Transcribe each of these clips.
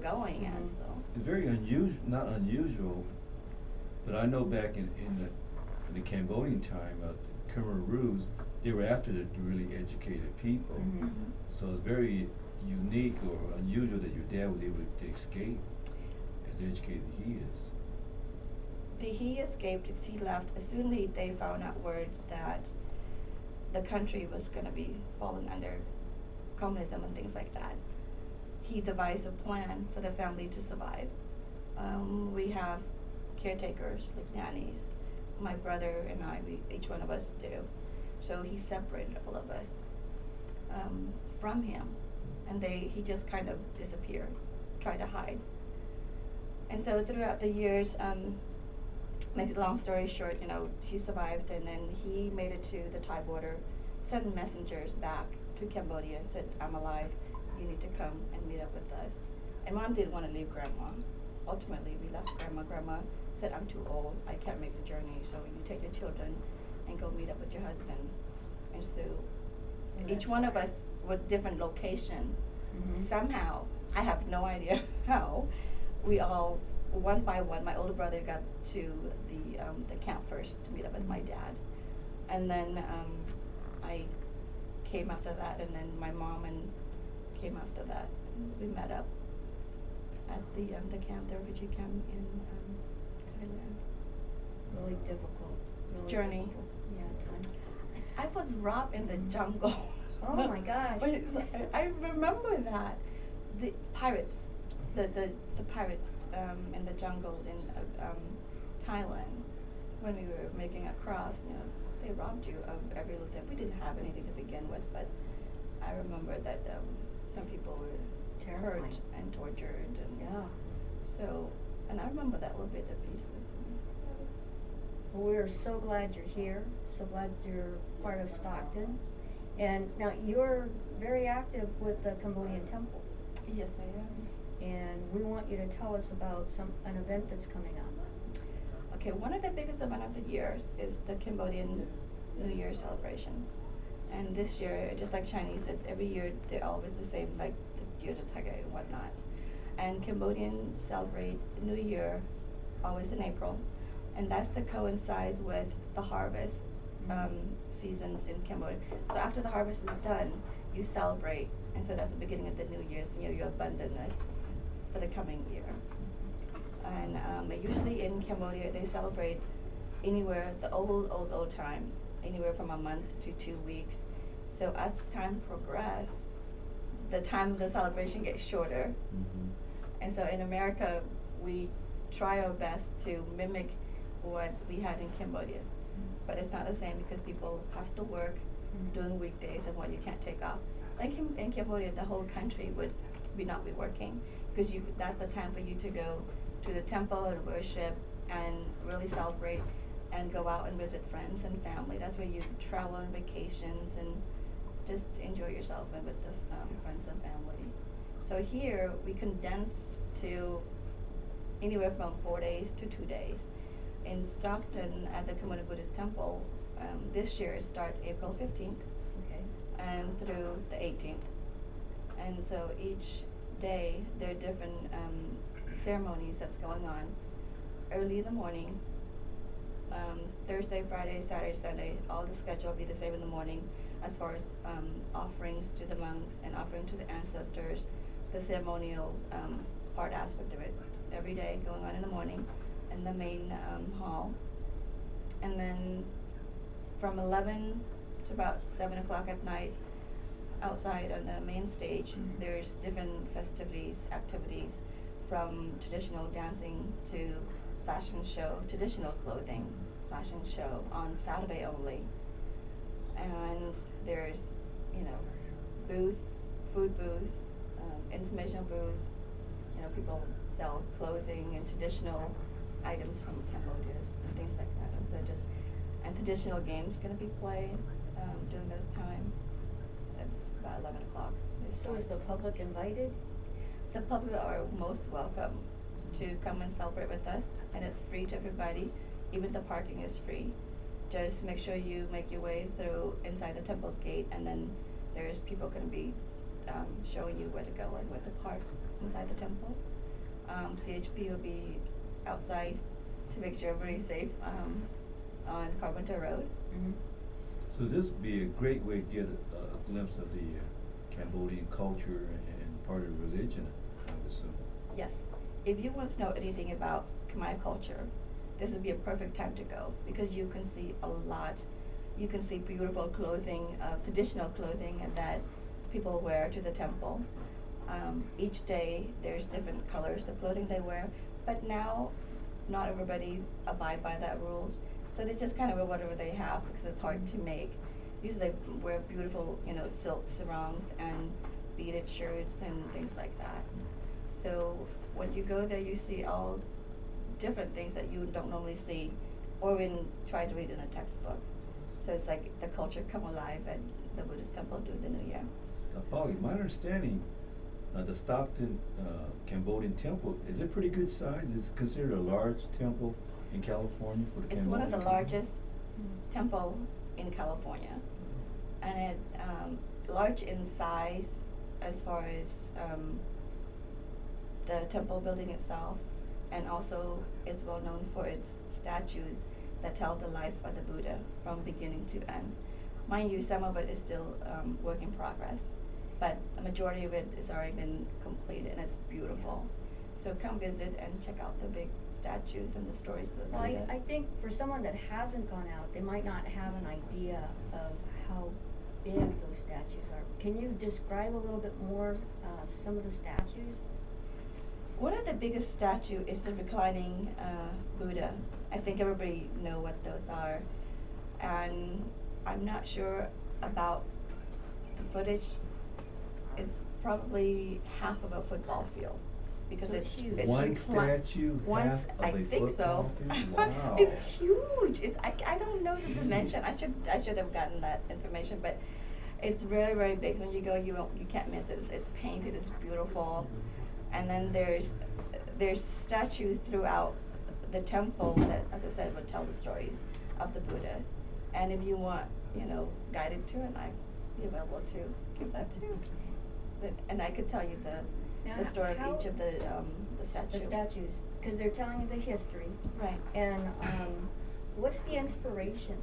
going at. So It's very unusual, not unusual, but I know back in the Cambodian time, Khmer Rouge, they were after the really educated people. So it's very unique or unusual that your dad was able to escape as educated as he is. He escaped because he left as soon as they found out words that the country was going to be falling under communism and things like that. He devised a plan for the family to survive. We have caretakers, like nannies. My brother and I, each one of us do. So he separated all of us from him, and he just kind of disappeared, tried to hide. And so throughout the years, make a long story short, he survived, and then he made it to the Thai border, sent messengers back to Cambodia, said, I'm alive, you need to come and meet up with us. And Mom didn't want to leave Grandma. Ultimately, we left Grandma. Grandma said, I'm too old, I can't make the journey, so you take the children and go meet up with your husband. And so each one of us with different location. Somehow, I have no idea how, we all, one by one, my older brother got to the camp first to meet up with my dad. And then I came after that, and then my mom came after that. We met up at the camp, the refugee camp in Thailand. Really difficult. Really Journey. Difficult. Yeah, time. I was robbed in the jungle. Oh my gosh. But it was, I remember that. The pirates, the pirates in the jungle in Thailand, when we were making across, they robbed you of every little thing. We didn't have anything to begin with, but I remember that some people were Terrifying. hurt and tortured, and Yeah. so, and I remember that little bit of pieces. And that was Well, we're so glad you're here. So glad you're part of Stockton. And now you're very active with the Cambodian Temple. yes, I am. And we want you to tell us about an event that's coming up. Okay, one of the biggest events of the year is the Cambodian New Year's celebration. And this year, just like Chinese said, every year they're always the same, like the Year of the Tiger and whatnot. And Cambodians celebrate New Year always in April, and that's to coincide with the harvest seasons in Cambodia. So after the harvest is done, you celebrate, and so that's the beginning of the New Year's, your abundance for the coming year. And usually in Cambodia, they celebrate anywhere, the old time, anywhere from a month to 2 weeks. So as time progresses, the time of the celebration gets shorter. And so in America, we try our best to mimic what we had in Cambodia. But it's not the same because people have to work during weekdays and when you can't take off. Like in Cambodia, the whole country would not be working because that's the time for you to go to the temple and worship and really celebrate and go out and visit friends and family. That's where you travel on vacations and just enjoy yourself and with the friends and family. So here we condensed to anywhere from 4 days to 2 days. In Stockton at the Cambodian Buddhist Temple, this year it starts April 15th and through the 18th. And so each day there are different ceremonies that's going on. Early in the morning, Thursday, Friday, Saturday, Sunday, all the schedule will be the same in the morning as far as offerings to the monks and offering to the ancestors, the ceremonial part aspect of it. Every day going on in the morning in the main hall. And then from 11 to about 7 o'clock at night, outside on the main stage, there's different festivities, activities, from traditional dancing to fashion show, traditional clothing, fashion show on Saturday only. And there's, booth, food booth, informational booth. People sell clothing and traditional items from Cambodia and things like that. And so and traditional games going to be played during this time at about 11 o'clock. So is the public invited? The public are most welcome to come and celebrate with us, and it's free to everybody. Even the parking is free. Just make sure you make your way through inside the temple's gate, and then there's people going to be showing you where to go and where to park inside the temple. CHP will be outside to make sure everybody's safe on Carpenter Road. Mhm. So this would be a great way to get a glimpse of the Cambodian culture and part of religion, I would assume. Yes. If you want to know anything about Khmer culture, this would be a perfect time to go because you can see a lot. You can see beautiful clothing, traditional clothing that people wear to the temple. Each day there's different colors of clothing they wear, but now not everybody abide by that rules. So they just kind of wear whatever they have because it's hard to make. Usually they wear beautiful, silk sarongs and beaded shirts and things like that. So when you go there, you see all different things that you don't normally see or even try to read in a textbook. So it's like the culture come alive at the Buddhist temple during the New Year. Polly, my understanding, the Stockton Cambodian temple, is it pretty good size? Is it considered a large temple in California for the It's Cambodian one of the community? largest temple in California, and it large in size as far as the temple building itself, and also it's well known for its statues that tell the life of the Buddha from beginning to end. Mind you, some of it is still work in progress, but a majority of it has already been completed and it's beautiful. So come visit and check out the big statues and the stories of the Well, Buddha. I think for someone that hasn't gone out, they might not have an idea of how big those statues are. Can you describe a little bit more some of the statues? One of the biggest statue is the reclining Buddha. I think everybody know what those are, and I'm not sure about the footage. It's probably half of a football field because So it's it's huge. One recli- statue, Once half of I a think so. football field? Wow. It's huge. I don't know the dimension. I should have gotten that information, but it's very, very big. When you go, you can't miss it. It's painted. It's beautiful, and then there's statues throughout the temple that, as I said, would tell the stories of the Buddha. And if you want, guided tour, and I'd be available to give that too. And I could tell you Now, the story how- of each of the statue. The statues, because they're telling you the history. Right. And what's the inspiration?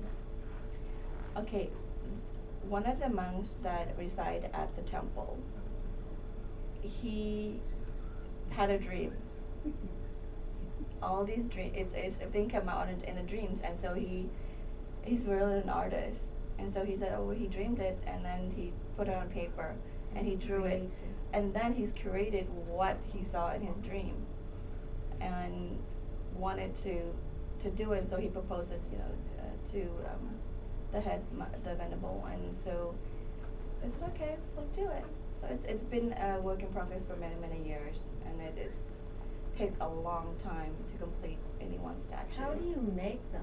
Okay, one of the monks that reside at the temple, he had a dream. All these dreams, everything come out in the dreams, and so he's really an artist, and so he said, he dreamed it, and then he put it on paper, and he drew it, Creates it. and then he's created what he saw in his dream, and wanted to do it, so he proposed it, to the head, the venerable, and so I said, okay, we'll do it. So it's been a work in progress for many, many years, and it is take a long time to complete any one statue. How do you make them?